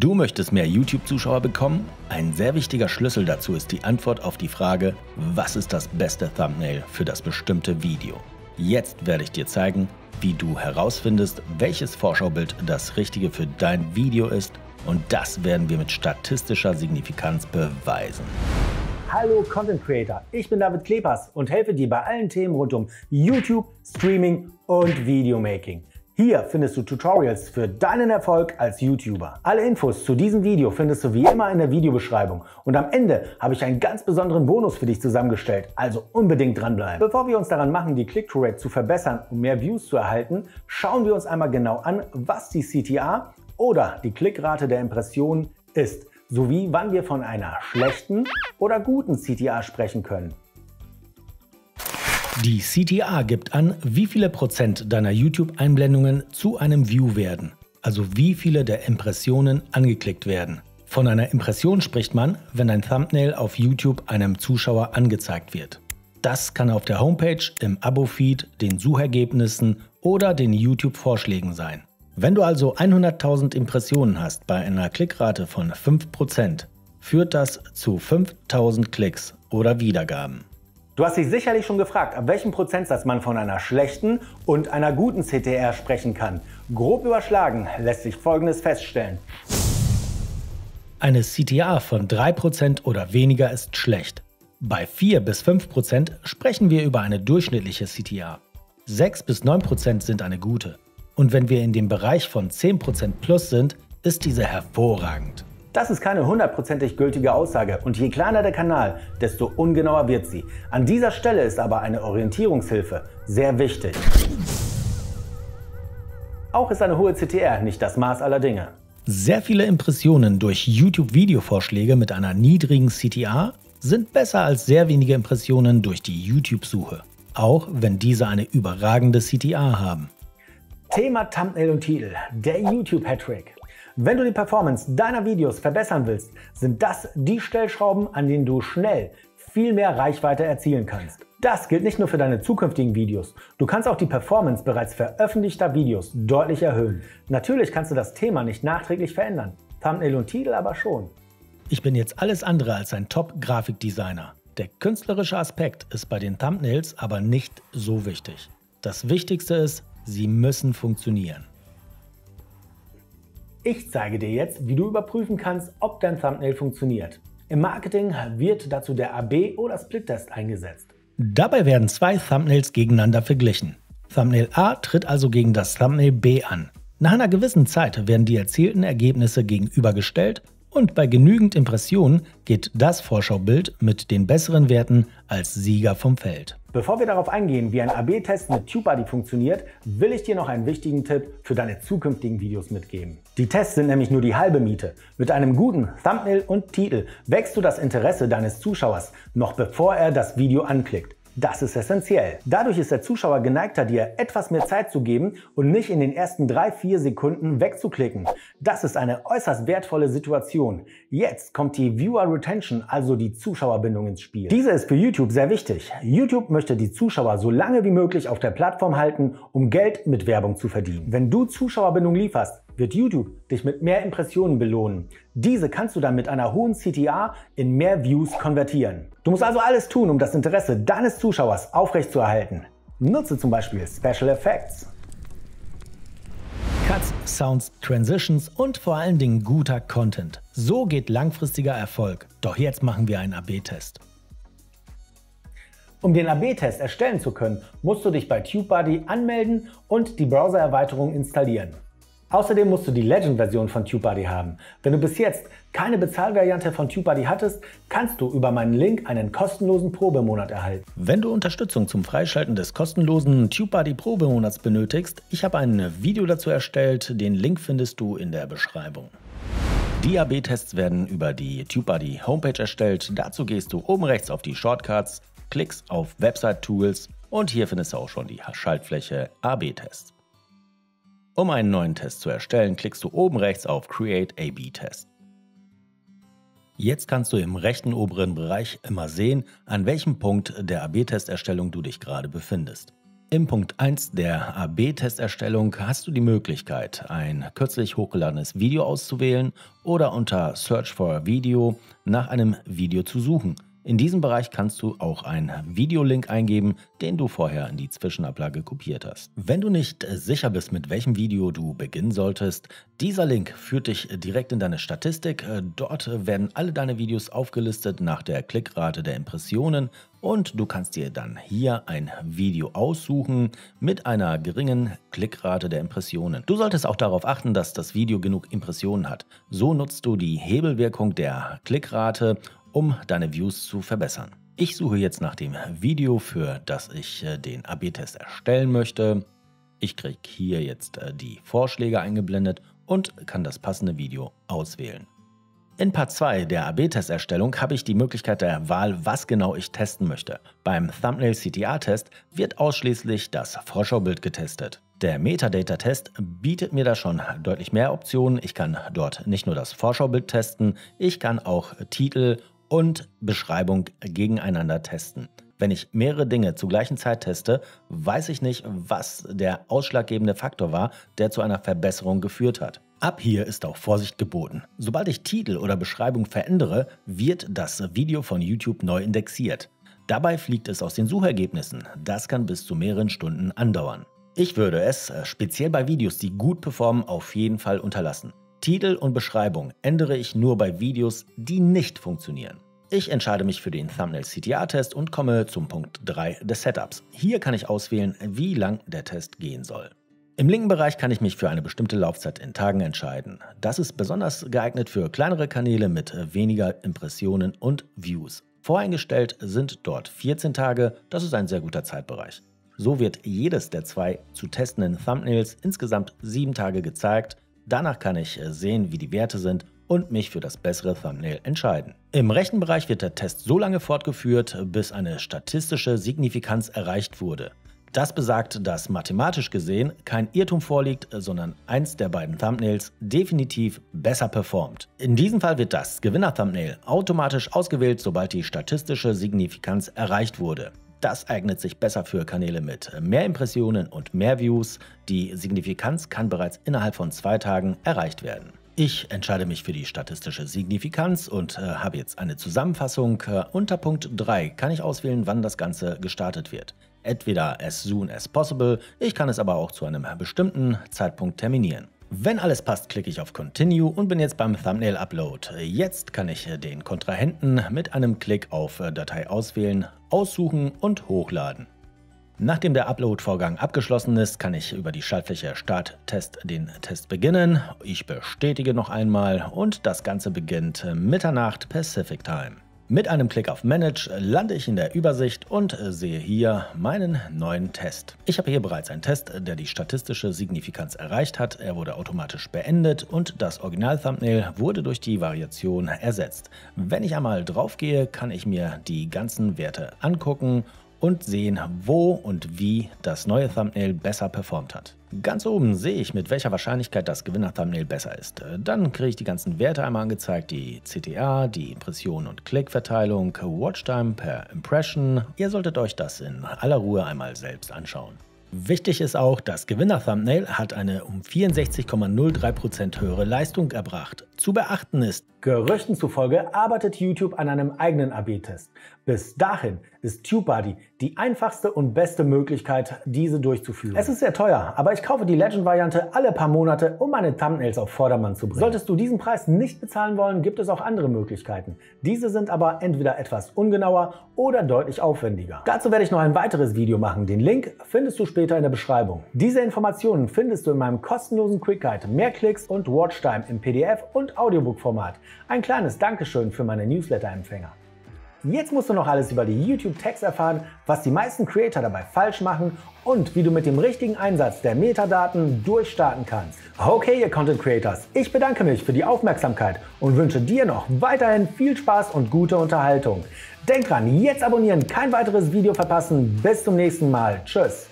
Du möchtest mehr YouTube-Zuschauer bekommen? Ein sehr wichtiger Schlüssel dazu ist die Antwort auf die Frage, was ist das beste Thumbnail für das bestimmte Video? Jetzt werde ich dir zeigen, wie du herausfindest, welches Vorschaubild das richtige für dein Video ist, und das werden wir mit statistischer Signifikanz beweisen. Hallo Content Creator, ich bin David Klepers und helfe dir bei allen Themen rund um YouTube, Streaming und Videomaking. Hier findest du Tutorials für deinen Erfolg als YouTuber. Alle Infos zu diesem Video findest du wie immer in der Videobeschreibung. Und am Ende habe ich einen ganz besonderen Bonus für dich zusammengestellt, also unbedingt dranbleiben. Bevor wir uns daran machen, die Click-Through-Rate zu verbessern, um mehr Views zu erhalten, schauen wir uns einmal genau an, was die CTR oder die Klickrate der Impressionen ist, sowie wann wir von einer schlechten oder guten CTR sprechen können. Die CTR gibt an, wie viele Prozent deiner YouTube-Einblendungen zu einem View werden, also wie viele der Impressionen angeklickt werden. Von einer Impression spricht man, wenn ein Thumbnail auf YouTube einem Zuschauer angezeigt wird. Das kann auf der Homepage, im Abo-Feed, den Suchergebnissen oder den YouTube-Vorschlägen sein. Wenn du also 100.000 Impressionen hast bei einer Klickrate von 5%, führt das zu 5.000 Klicks oder Wiedergaben. Du hast dich sicherlich schon gefragt, ab welchem Prozentsatz man von einer schlechten und einer guten CTR sprechen kann. Grob überschlagen lässt sich Folgendes feststellen. Eine CTR von 3% oder weniger ist schlecht. Bei 4 bis 5% sprechen wir über eine durchschnittliche CTR. 6 bis 9% sind eine gute. Und wenn wir in dem Bereich von 10% plus sind, ist diese hervorragend. Das ist keine hundertprozentig gültige Aussage und je kleiner der Kanal, desto ungenauer wird sie. An dieser Stelle ist aber eine Orientierungshilfe sehr wichtig. Auch ist eine hohe CTR nicht das Maß aller Dinge. Sehr viele Impressionen durch YouTube-Videovorschläge mit einer niedrigen CTR sind besser als sehr wenige Impressionen durch die YouTube-Suche, auch wenn diese eine überragende CTR haben. Thema Thumbnail und Titel, der YouTube-Hattrick. Wenn du die Performance deiner Videos verbessern willst, sind das die Stellschrauben, an denen du schnell viel mehr Reichweite erzielen kannst. Das gilt nicht nur für deine zukünftigen Videos. Du kannst auch die Performance bereits veröffentlichter Videos deutlich erhöhen. Natürlich kannst du das Thema nicht nachträglich verändern, Thumbnail und Titel aber schon. Ich bin jetzt alles andere als ein Top-Grafikdesigner. Der künstlerische Aspekt ist bei den Thumbnails aber nicht so wichtig. Das Wichtigste ist, sie müssen funktionieren. Ich zeige dir jetzt, wie du überprüfen kannst, ob dein Thumbnail funktioniert. Im Marketing wird dazu der AB- oder Split-Test eingesetzt. Dabei werden zwei Thumbnails gegeneinander verglichen. Thumbnail A tritt also gegen das Thumbnail B an. Nach einer gewissen Zeit werden die erzielten Ergebnisse gegenübergestellt und bei genügend Impressionen geht das Vorschaubild mit den besseren Werten als Sieger vom Feld. Bevor wir darauf eingehen, wie ein AB-Test mit TubeBuddy funktioniert, will ich dir noch einen wichtigen Tipp für deine zukünftigen Videos mitgeben. Die Tests sind nämlich nur die halbe Miete. Mit einem guten Thumbnail und Titel wächst du das Interesse deines Zuschauers, noch bevor er das Video anklickt. Das ist essentiell. Dadurch ist der Zuschauer geneigter, dir etwas mehr Zeit zu geben und nicht in den ersten 3-4 Sekunden wegzuklicken. Das ist eine äußerst wertvolle Situation. Jetzt kommt die Viewer Retention, also die Zuschauerbindung ins Spiel. Diese ist für YouTube sehr wichtig. YouTube möchte die Zuschauer so lange wie möglich auf der Plattform halten, um Geld mit Werbung zu verdienen. Wenn du Zuschauerbindung lieferst, wird YouTube dich mit mehr Impressionen belohnen. Diese kannst du dann mit einer hohen CTR in mehr Views konvertieren. Du musst also alles tun, um das Interesse deines Zuschauers aufrechtzuerhalten. Nutze zum Beispiel Special Effects, Cuts, Sounds, Transitions und vor allen Dingen guter Content. So geht langfristiger Erfolg. Doch jetzt machen wir einen AB-Test. Um den AB-Test erstellen zu können, musst du dich bei TubeBuddy anmelden und die Browser-Erweiterung installieren. Außerdem musst du die Legend-Version von TubeBuddy haben. Wenn du bis jetzt keine Bezahlvariante von TubeBuddy hattest, kannst du über meinen Link einen kostenlosen Probemonat erhalten. Wenn du Unterstützung zum Freischalten des kostenlosen TubeBuddy Probemonats benötigst, ich habe ein Video dazu erstellt, den Link findest du in der Beschreibung. Die AB-Tests werden über die TubeBuddy Homepage erstellt. Dazu gehst du oben rechts auf die Shortcuts, klickst auf Website Tools und hier findest du auch schon die Schaltfläche AB-Test. Um einen neuen Test zu erstellen, klickst du oben rechts auf Create AB-Test. Jetzt kannst du im rechten oberen Bereich immer sehen, an welchem Punkt der AB-Test-Erstellung du dich gerade befindest. Im Punkt 1 der AB-Testerstellung hast du die Möglichkeit, ein kürzlich hochgeladenes Video auszuwählen oder unter Search for Video nach einem Video zu suchen. In diesem Bereich kannst du auch einen Videolink eingeben, den du vorher in die Zwischenablage kopiert hast. Wenn du nicht sicher bist, mit welchem Video du beginnen solltest, dieser Link führt dich direkt in deine Statistik. Dort werden alle deine Videos aufgelistet nach der Klickrate der Impressionen und du kannst dir dann hier ein Video aussuchen mit einer geringen Klickrate der Impressionen. Du solltest auch darauf achten, dass das Video genug Impressionen hat. So nutzt du die Hebelwirkung der Klickrate, um deine Views zu verbessern. Ich suche jetzt nach dem Video, für das ich den AB-Test erstellen möchte. Ich kriege hier jetzt die Vorschläge eingeblendet und kann das passende Video auswählen. In Part 2 der AB-Test-Erstellung habe ich die Möglichkeit der Wahl, was genau ich testen möchte. Beim Thumbnail-CTA-Test wird ausschließlich das Vorschaubild getestet. Der Metadata-Test bietet mir da schon deutlich mehr Optionen. Ich kann dort nicht nur das Vorschaubild testen, ich kann auch Titel und Beschreibung gegeneinander testen. Wenn ich mehrere Dinge zur gleichen Zeit teste, weiß ich nicht, was der ausschlaggebende Faktor war, der zu einer Verbesserung geführt hat. Ab hier ist auch Vorsicht geboten. Sobald ich Titel oder Beschreibung verändere, wird das Video von YouTube neu indexiert. Dabei fliegt es aus den Suchergebnissen. Das kann bis zu mehreren Stunden andauern. Ich würde es, speziell bei Videos, die gut performen, auf jeden Fall unterlassen. Titel und Beschreibung ändere ich nur bei Videos, die nicht funktionieren. Ich entscheide mich für den Thumbnail-CTA-Test und komme zum Punkt 3 des Setups. Hier kann ich auswählen, wie lang der Test gehen soll. Im linken Bereich kann ich mich für eine bestimmte Laufzeit in Tagen entscheiden. Das ist besonders geeignet für kleinere Kanäle mit weniger Impressionen und Views. Voreingestellt sind dort 14 Tage, das ist ein sehr guter Zeitbereich. So wird jedes der 2 zu testenden Thumbnails insgesamt 7 Tage gezeigt. Danach kann ich sehen, wie die Werte sind und mich für das bessere Thumbnail entscheiden. Im rechten Bereich wird der Test so lange fortgeführt, bis eine statistische Signifikanz erreicht wurde. Das besagt, dass mathematisch gesehen kein Irrtum vorliegt, sondern eins der beiden Thumbnails definitiv besser performt. In diesem Fall wird das Gewinner-Thumbnail automatisch ausgewählt, sobald die statistische Signifikanz erreicht wurde. Das eignet sich besser für Kanäle mit mehr Impressionen und mehr Views. Die Signifikanz kann bereits innerhalb von 2 Tagen erreicht werden. Ich entscheide mich für die statistische Signifikanz und habe jetzt eine Zusammenfassung. Unter Punkt 3 kann ich auswählen, wann das Ganze gestartet wird. Entweder as soon as possible, ich kann es aber auch zu einem bestimmten Zeitpunkt terminieren. Wenn alles passt, klicke ich auf Continue und bin jetzt beim Thumbnail Upload. Jetzt kann ich den Kontrahenten mit einem Klick auf Datei auswählen, aussuchen und hochladen. Nachdem der Upload-Vorgang abgeschlossen ist, kann ich über die Schaltfläche Start Test den Test beginnen. Ich bestätige noch einmal und das Ganze beginnt Mitternacht Pacific Time. Mit einem Klick auf Manage lande ich in der Übersicht und sehe hier meinen neuen Test. Ich habe hier bereits einen Test, der die statistische Signifikanz erreicht hat. Er wurde automatisch beendet und das Original-Thumbnail wurde durch die Variation ersetzt. Wenn ich einmal drauf gehe, kann ich mir die ganzen Werte angucken und sehen, wo und wie das neue Thumbnail besser performt hat. Ganz oben sehe ich, mit welcher Wahrscheinlichkeit das Gewinner-Thumbnail besser ist. Dann kriege ich die ganzen Werte einmal angezeigt, die CTA, die Impression- und Klickverteilung, Watchtime per Impression. Ihr solltet euch das in aller Ruhe einmal selbst anschauen. Wichtig ist auch, das Gewinner-Thumbnail hat eine um 64,03% höhere Leistung erbracht. Zu beachten ist, Gerüchten zufolge arbeitet YouTube an einem eigenen AB-Test. Bis dahin ist TubeBuddy die einfachste und beste Möglichkeit, diese durchzuführen. Es ist sehr teuer, aber ich kaufe die Legend-Variante alle paar Monate, um meine Thumbnails auf Vordermann zu bringen. Solltest du diesen Preis nicht bezahlen wollen, gibt es auch andere Möglichkeiten. Diese sind aber entweder etwas ungenauer oder deutlich aufwendiger. Dazu werde ich noch ein weiteres Video machen. Den Link findest du später in der Beschreibung. Diese Informationen findest du in meinem kostenlosen Quick Guide Mehr Klicks und Watchtime im PDF- und Audiobook-Format. Ein kleines Dankeschön für meine Newsletter-Empfänger. Jetzt musst du noch alles über die YouTube-Tags erfahren, was die meisten Creator dabei falsch machen und wie du mit dem richtigen Einsatz der Metadaten durchstarten kannst. Okay, ihr Content Creators, ich bedanke mich für die Aufmerksamkeit und wünsche dir noch weiterhin viel Spaß und gute Unterhaltung. Denk dran, jetzt abonnieren, kein weiteres Video verpassen. Bis zum nächsten Mal. Tschüss.